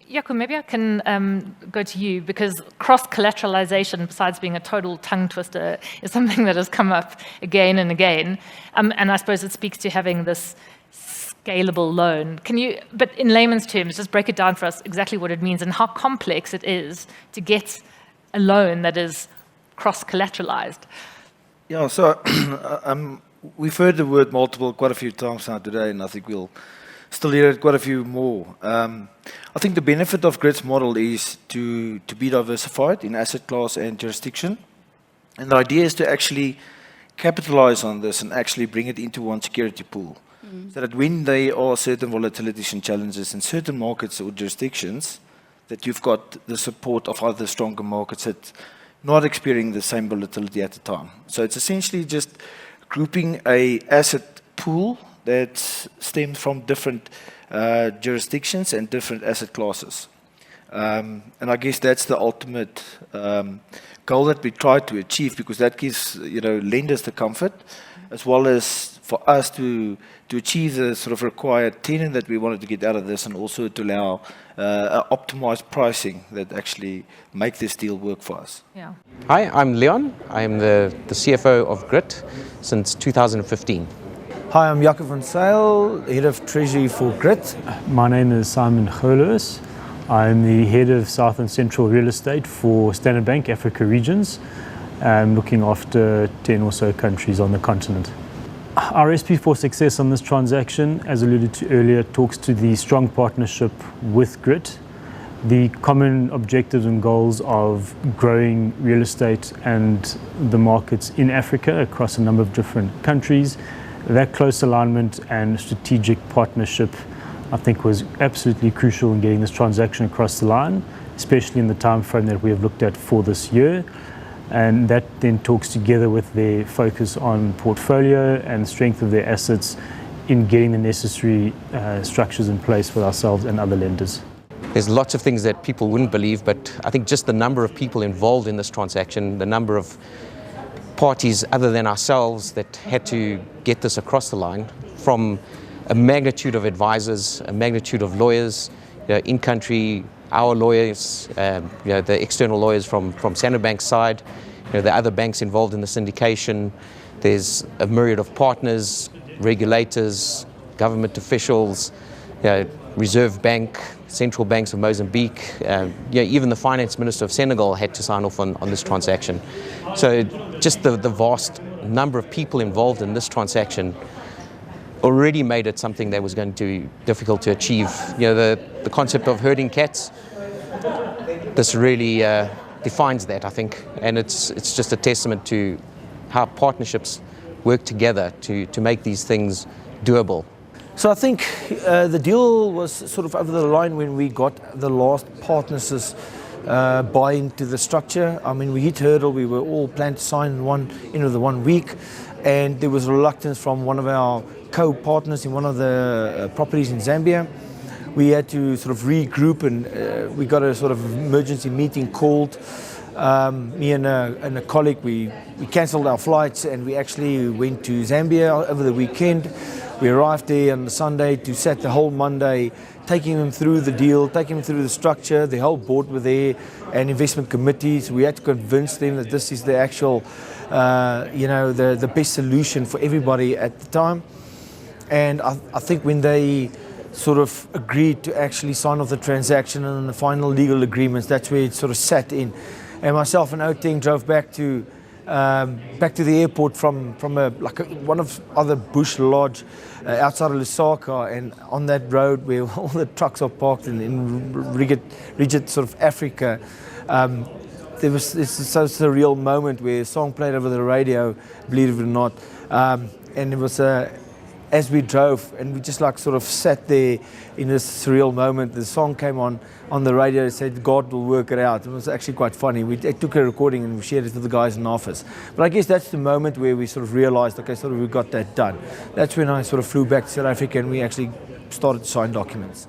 Jaco, maybe I can go to you, because cross-collateralization, besides being a total tongue twister, is something that has come up again and again. And I suppose it speaks to having this scalable loan. Can you, but in layman's terms, just break it down for us exactly what it means and how complex it is to get a loan that is cross-collateralized? Yeah, so we've heard the word multiple quite a few times now today, and I think we'll still hear it quite a few more. I think the benefit of Grit's model is to be diversified in asset class and jurisdiction. And the idea is to actually capitalize on this and actually bring it into one security pool. So that when there are certain volatilities and challenges in certain markets or jurisdictions, that you've got the support of other stronger markets that not experiencing the same volatility at the time. So it's essentially just grouping a asset pool that stems from different jurisdictions and different asset classes. And I guess that's the ultimate goal that we try to achieve, because that gives lenders the comfort, as well as for us to achieve the sort of required tenor that we wanted to get out of this, and also to allow optimized pricing that actually make this deal work for us. Yeah. Hi, I'm Leon. I'm the CFO of Grit since 2015. Hi, I'm Jaco van Zyl, Head of Treasury for Grit. My name is Simon Golos. I'm the Head of South and Central Real Estate for Standard Bank Africa Regions. I'm looking after 10 or so countries on the continent. Our recipe for success on this transaction, as alluded to earlier, talks to the strong partnership with Grit, the common objectives and goals of growing real estate and the markets in Africa across a number of different countries. That close alignment and strategic partnership, I think, was absolutely crucial in getting this transaction across the line, especially in the time frame that we have looked at for this year. And that then talks together with their focus on portfolio and strength of their assets in getting the necessary structures in place for ourselves and other lenders. There's lots of things that people wouldn't believe, but I think just the number of people involved in this transaction, the number of parties other than ourselves that had to get this across the line, from a magnitude of advisors, a magnitude of lawyers, in country, our lawyers, the external lawyers from Standard Bank's side, the other banks involved in the syndication. There's a myriad of partners, regulators, government officials, Reserve Bank, central banks of Mozambique, even the finance minister of Senegal had to sign off on this transaction. So just the vast number of people involved in this transaction already made it something that was going to be difficult to achieve. The concept of herding cats, this really defines that, I think, and it's just a testament to how partnerships work together to make these things doable. So I think the deal was sort of over the line when we got the last partners buy into the structure. I mean, we hit hurdle. We were all planned to sign in the 1 week, and there was reluctance from one of our co-partners in one of the properties in Zambia. We had to sort of regroup, and we got a sort of emergency meeting called. Me and a colleague, we cancelled our flights, and we actually went to Zambia over the weekend. We arrived there on the Sunday to set the whole Monday, taking them through the deal, taking them through the structure. The whole board were there, and investment committees. We had to convince them that this is the actual, the best solution for everybody at the time. And I think when they sort of agreed to actually sign off the transaction and the final legal agreements, that's where it sort of sat in. And myself and Oteng drove back to the airport from one of other bush lodge outside of Lusaka, and on that road where all the trucks are parked in rigid sort of Africa, there was this so surreal moment where a song played over the radio, believe it or not, and it was as we drove, and we just sort of sat there in this surreal moment. The song came on the radio. It said, "God will work it out." It was actually quite funny. I took a recording and we shared it with the guys in the office. But I guess that's the moment where we sort of realized, okay, sort of we got that done. That's when I sort of flew back to South Africa and we actually started to sign documents.